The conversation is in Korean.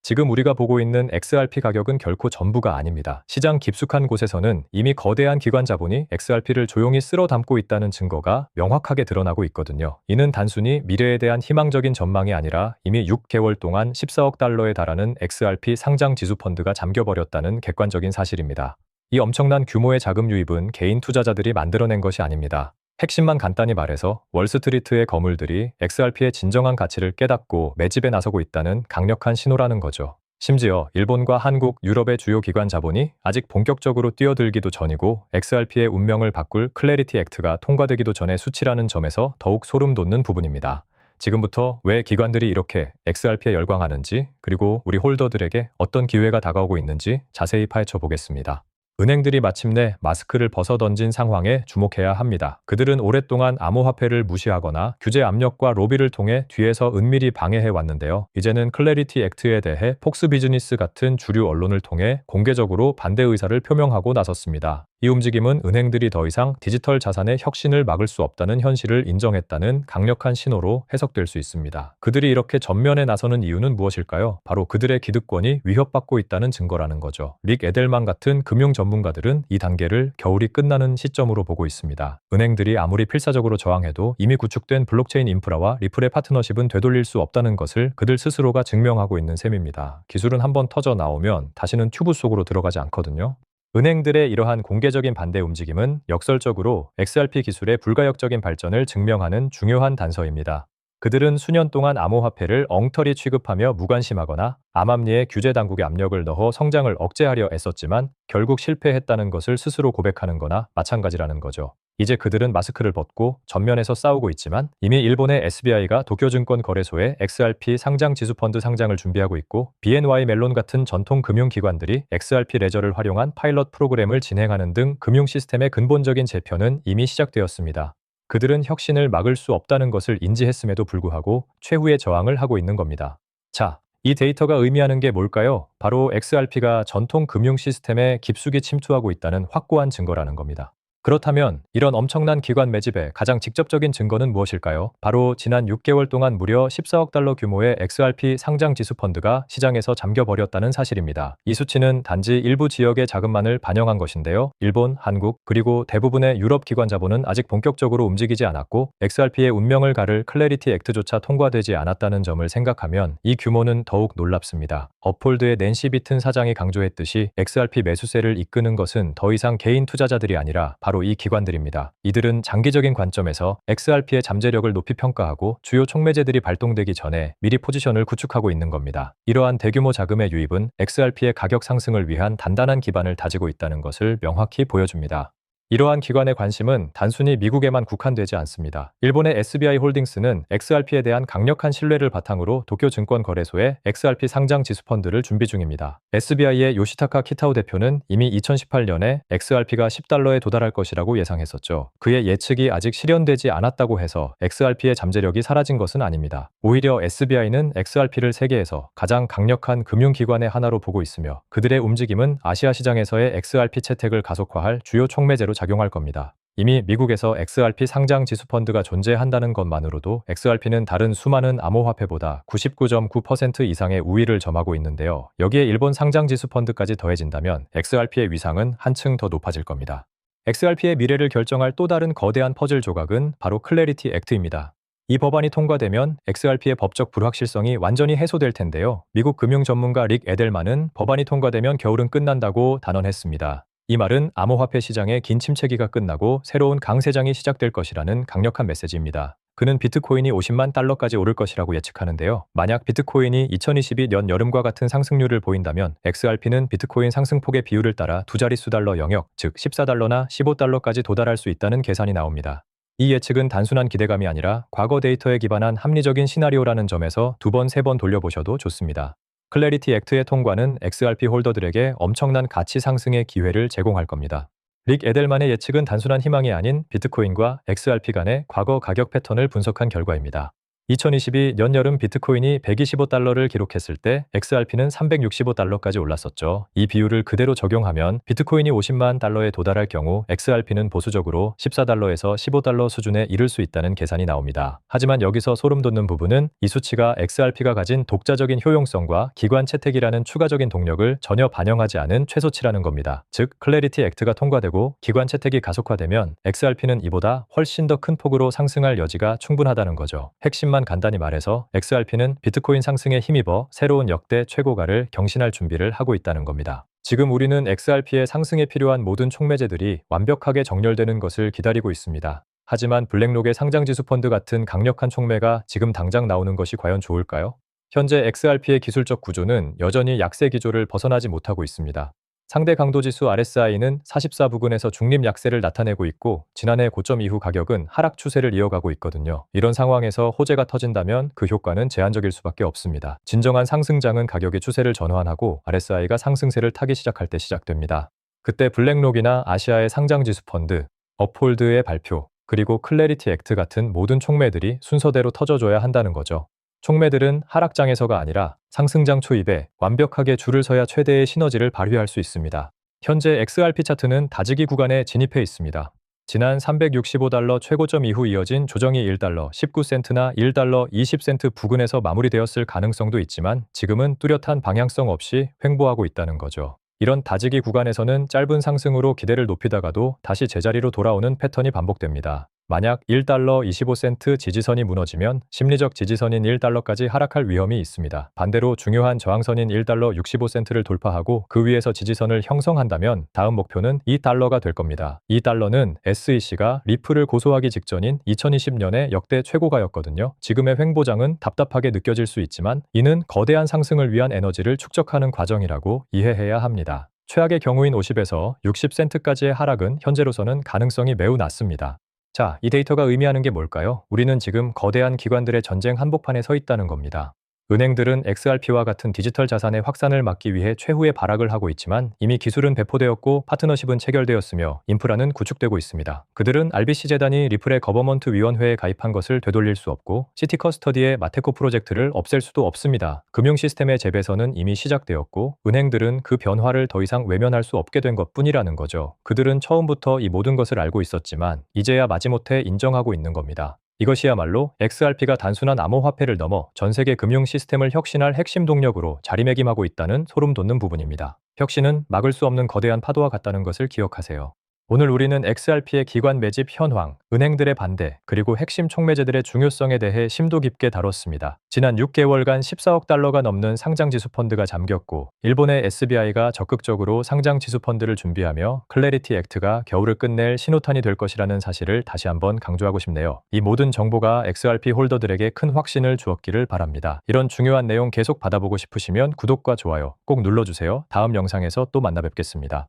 지금 우리가 보고 있는 XRP 가격은 결코 전부가 아닙니다. 시장 깊숙한 곳에서는 이미 거대한 기관 자본이 XRP를 조용히 쓸어 담고 있다는 증거가 명확하게 드러나고 있거든요. 이는 단순히 미래에 대한 희망적인 전망이 아니라 이미 6개월 동안 14억 달러에 달하는 XRP 상장 지수 펀드가 잠겨버렸다는 객관적인 사실입니다. 이 엄청난 규모의 자금 유입은 개인 투자자들이 만들어낸 것이 아닙니다. 핵심만 간단히 말해서 월스트리트의 거물들이 XRP의 진정한 가치를 깨닫고 매집에 나서고 있다는 강력한 신호라는 거죠. 심지어 일본과 한국, 유럽의 주요 기관 자본이 아직 본격적으로 뛰어들기도 전이고 XRP의 운명을 바꿀 클래리티 액트가 통과되기도 전의 수치라는 점에서 더욱 소름 돋는 부분입니다. 지금부터 왜 기관들이 이렇게 XRP에 열광하는지, 그리고 우리 홀더들에게 어떤 기회가 다가오고 있는지 자세히 파헤쳐 보겠습니다. 은행들이 마침내 마스크를 벗어던진 상황에 주목해야 합니다. 그들은 오랫동안 암호화폐를 무시하거나 규제 압력과 로비를 통해 뒤에서 은밀히 방해해 왔는데요. 이제는 클래리티 액트에 대해 폭스 비즈니스 같은 주류 언론을 통해 공개적으로 반대 의사를 표명하고 나섰습니다. 이 움직임은 은행들이 더 이상 디지털 자산의 혁신을 막을 수 없다는 현실을 인정했다는 강력한 신호로 해석될 수 있습니다. 그들이 이렇게 전면에 나서는 이유는 무엇일까요? 바로 그들의 기득권이 위협받고 있다는 증거라는 거죠. 릭 에델만 같은 금융 전문가들은 이 단계를 겨울이 끝나는 시점으로 보고 있습니다. 은행들이 아무리 필사적으로 저항해도 이미 구축된 블록체인 인프라와 리플의 파트너십은 되돌릴 수 없다는 것을 그들 스스로가 증명하고 있는 셈입니다. 기술은 한번 터져 나오면 다시는 튜브 속으로 들어가지 않거든요. 은행들의 이러한 공개적인 반대 움직임은 역설적으로 XRP 기술의 불가역적인 발전을 증명하는 중요한 단서입니다. 그들은 수년 동안 암호화폐를 엉터리 취급하며 무관심하거나 암암리에 규제 당국의 압력을 넣어 성장을 억제하려 애썼지만 결국 실패했다는 것을 스스로 고백하는 거나 마찬가지라는 거죠. 이제 그들은 마스크를 벗고 전면에서 싸우고 있지만 이미 일본의 SBI가 도쿄증권 거래소에 XRP 상장 지수펀드 상장을 준비하고 있고 BNY 멜론 같은 전통 금융기관들이 XRP 레저를 활용한 파일럿 프로그램을 진행하는 등 금융 시스템의 근본적인 재편은 이미 시작되었습니다. 그들은 혁신을 막을 수 없다는 것을 인지했음에도 불구하고 최후의 저항을 하고 있는 겁니다. 자, 이 데이터가 의미하는 게 뭘까요? 바로 XRP가 전통 금융 시스템에 깊숙이 침투하고 있다는 확고한 증거라는 겁니다. 그렇다면 이런 엄청난 기관 매집의 가장 직접적인 증거는 무엇일까요? 바로 지난 6개월 동안 무려 14억 달러 규모의 XRP 상장 지수 펀드가 시장에서 잠겨버렸다는 사실입니다. 이 수치는 단지 일부 지역의 자금만을 반영한 것인데요. 일본, 한국, 그리고 대부분의 유럽 기관 자본은 아직 본격적으로 움직이지 않았고 XRP의 운명을 가를 클래리티 액트조차 통과되지 않았다는 점을 생각하면 이 규모는 더욱 놀랍습니다. 업홀드의 낸시 비튼 사장이 강조했듯이 XRP 매수세를 이끄는 것은 더 이상 개인 투자자들이 아니라 바로 이 기관들입니다. 이들은 장기적인 관점에서 XRP의 잠재력을 높이 평가하고 주요 촉매제들이 발동되기 전에 미리 포지션을 구축하고 있는 겁니다. 이러한 대규모 자금의 유입은 XRP의 가격 상승을 위한 단단한 기반을 다지고 있다는 것을 명확히 보여줍니다. 이러한 기관의 관심은 단순히 미국에만 국한되지 않습니다. 일본의 SBI 홀딩스는 XRP에 대한 강력한 신뢰를 바탕으로 도쿄증권거래소에 XRP 상장 지수펀드를 준비 중입니다. SBI의 요시타카 키타오 대표는 이미 2018년에 XRP가 10달러에 도달할 것이라고 예상했었죠. 그의 예측이 아직 실현되지 않았다고 해서 XRP의 잠재력이 사라진 것은 아닙니다. 오히려 SBI는 XRP를 세계에서 가장 강력한 금융기관의 하나로 보고 있으며 그들의 움직임은 아시아 시장에서의 XRP 채택을 가속화할 주요 촉매제로 작용할 겁니다. 이미 미국에서 XRP 상장 지수 펀드가 존재한다는 것만으로도 XRP는 다른 수많은 암호화폐보다 99.9% 이상의 우위를 점하고 있는데요. 여기에 일본 상장 지수 펀드까지 더해진다면 XRP의 위상은 한층 더 높아질 겁니다. XRP의 미래를 결정할 또 다른 거대한 퍼즐 조각은 바로 클래리티 액트입니다. 이 법안이 통과되면 XRP의 법적 불확실성이 완전히 해소될 텐데요. 미국 금융 전문가 릭 에델만은 법안이 통과되면 겨울은 끝난다고 단언했습니다. 이 말은 암호화폐 시장의 긴 침체기가 끝나고 새로운 강세장이 시작될 것이라는 강력한 메시지입니다. 그는 비트코인이 50만 달러까지 오를 것이라고 예측하는데요. 만약 비트코인이 2022년 여름과 같은 상승률을 보인다면 XRP는 비트코인 상승폭의 비율을 따라 두 자릿수 달러 영역, 즉 14달러나 15달러까지 도달할 수 있다는 계산이 나옵니다. 이 예측은 단순한 기대감이 아니라 과거 데이터에 기반한 합리적인 시나리오라는 점에서 두 번, 세 번 돌려보셔도 좋습니다. 클래리티 액트의 통과는 XRP 홀더들에게 엄청난 가치 상승의 기회를 제공할 겁니다. 릭 에델만의 예측은 단순한 희망이 아닌 비트코인과 XRP 간의 과거 가격 패턴을 분석한 결과입니다. 2022년 여름 비트코인이 125달러를 기록했을 때 XRP는 365달러까지 올랐었죠. 이 비율을 그대로 적용하면 비트코인이 50만 달러에 도달할 경우 XRP는 보수적으로 14달러에서 15달러 수준에 이를 수 있다는 계산이 나옵니다. 하지만 여기서 소름 돋는 부분은 이 수치가 XRP가 가진 독자적인 효용성과 기관 채택이라는 추가적인 동력을 전혀 반영하지 않은 최소치라는 겁니다. 즉, 클래리티 액트가 통과되고 기관 채택이 가속화되면 XRP는 이보다 훨씬 더 큰 폭으로 상승할 여지가 충분하다는 거죠. 핵심만 간단히 말해서 XRP는 비트코인 상승에 힘입어 새로운 역대 최고가를 경신할 준비를 하고 있다는 겁니다. 지금 우리는 XRP의 상승에 필요한 모든 촉매제들이 완벽하게 정렬되는 것을 기다리고 있습니다. 하지만 블랙록의 상장지수 펀드 같은 강력한 촉매가 지금 당장 나오는 것이 과연 좋을까요? 현재 XRP의 기술적 구조는 여전히 약세 기조를 벗어나지 못하고 있습니다. 상대 강도지수 RSI는 44 부근에서 중립 약세를 나타내고 있고 지난해 고점 이후 가격은 하락 추세를 이어가고 있거든요. 이런 상황에서 호재가 터진다면 그 효과는 제한적일 수밖에 없습니다. 진정한 상승장은 가격의 추세를 전환하고 RSI가 상승세를 타기 시작할 때 시작됩니다. 그때 블랙록이나 아시아의 상장지수 펀드, 업홀드의 발표, 그리고 클래리티 액트 같은 모든 촉매들이 순서대로 터져줘야 한다는 거죠. 촉매들은 하락장에서가 아니라 상승장 초입에 완벽하게 줄을 서야 최대의 시너지를 발휘할 수 있습니다. 현재 XRP 차트는 다지기 구간에 진입해 있습니다. 지난 365달러 최고점 이후 이어진 조정이 1달러 19센트나 1달러 20센트 부근에서 마무리되었을 가능성도 있지만 지금은 뚜렷한 방향성 없이 횡보하고 있다는 거죠. 이런 다지기 구간에서는 짧은 상승으로 기대를 높이다가도 다시 제자리로 돌아오는 패턴이 반복됩니다. 만약 1달러 25센트 지지선이 무너지면 심리적 지지선인 1달러까지 하락할 위험이 있습니다. 반대로 중요한 저항선인 1달러 65센트를 돌파하고 그 위에서 지지선을 형성한다면 다음 목표는 2달러가 될 겁니다. 2달러는 SEC가 리플을 고소하기 직전인 2020년의 역대 최고가였거든요. 지금의 횡보장은 답답하게 느껴질 수 있지만 이는 거대한 상승을 위한 에너지를 축적하는 과정이라고 이해해야 합니다. 최악의 경우인 50에서 60센트까지의 하락은 현재로서는 가능성이 매우 낮습니다. 자, 이 데이터가 의미하는 게 뭘까요? 우리는 지금 거대한 기관들의 전쟁 한복판에 서 있다는 겁니다. 은행들은 XRP와 같은 디지털 자산의 확산을 막기 위해 최후의 발악을 하고 있지만 이미 기술은 배포되었고 파트너십은 체결되었으며 인프라는 구축되고 있습니다. 그들은 RBC 재단이 리플의 거버먼트 위원회에 가입한 것을 되돌릴 수 없고 시티 커스터디의 마테코 프로젝트를 없앨 수도 없습니다. 금융 시스템의 재배선은 이미 시작되었고 은행들은 그 변화를 더 이상 외면할 수 없게 된 것뿐이라는 거죠. 그들은 처음부터 이 모든 것을 알고 있었지만 이제야 마지못해 인정하고 있는 겁니다. 이것이야말로 XRP가 단순한 암호화폐를 넘어 전 세계 금융 시스템을 혁신할 핵심 동력으로 자리매김하고 있다는 소름 돋는 부분입니다. 혁신은 막을 수 없는 거대한 파도와 같다는 것을 기억하세요. 오늘 우리는 XRP의 기관 매집 현황, 은행들의 반대, 그리고 핵심 촉매제들의 중요성에 대해 심도 깊게 다뤘습니다. 지난 6개월간 14억 달러가 넘는 상장지수 펀드가 잠겼고 일본의 SBI가 적극적으로 상장지수 펀드를 준비하며 클래리티 액트가 겨울을 끝낼 신호탄이 될 것이라는 사실을 다시 한번 강조하고 싶네요. 이 모든 정보가 XRP 홀더들에게 큰 확신을 주었기를 바랍니다. 이런 중요한 내용 계속 받아보고 싶으시면 구독과 좋아요 꼭 눌러주세요. 다음 영상에서 또 만나 뵙겠습니다.